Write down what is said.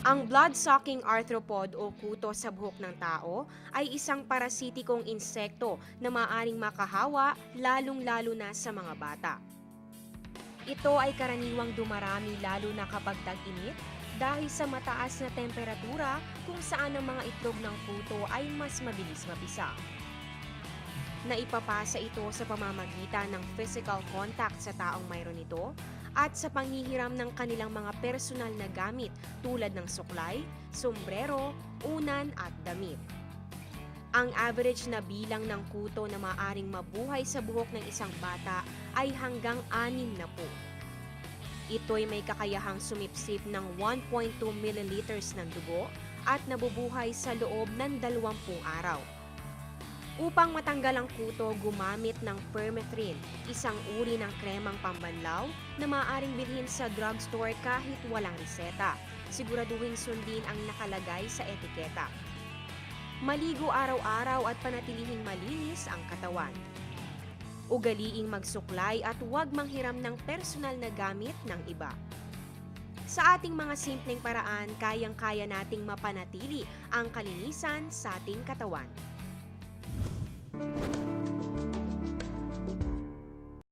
Ang blood-sucking arthropod o kuto sa buhok ng tao ay isang parasitikong insekto na maaaring makahawa lalong-lalo na sa mga bata. Ito ay karaniwang dumarami lalo na kapag tag-init dahil sa mataas na temperatura kung saan ang mga itlog ng kuto ay mas mabilis mapisa. Naipapasa ito sa pamamagitan ng physical contact sa taong mayroon ito at sa panghihiram ng kanilang mga personal na gamit tulad ng suklay, sombrero, unan at damit. Ang average na bilang ng kuto na maaring mabuhay sa buhok ng isang bata ay hanggang 6 na po. Ito'y may kakayahang sumipsip ng 1.2 milliliters ng dugo at nabubuhay sa loob ng 20 araw. Upang matanggal ang kuto, gumamit ng permethrin, isang uri ng kremang pambanlaw na maaaring bilhin sa drugstore kahit walang reseta. Siguraduhin sundin ang nakalagay sa etiketa. Maligo araw-araw at panatilihing malinis ang katawan. Ugaliing magsuklay at huwag manghiram ng personal na gamit ng iba. Sa ating mga simpleng paraan, kayang-kaya nating mapanatili ang kalinisan sa ating katawan.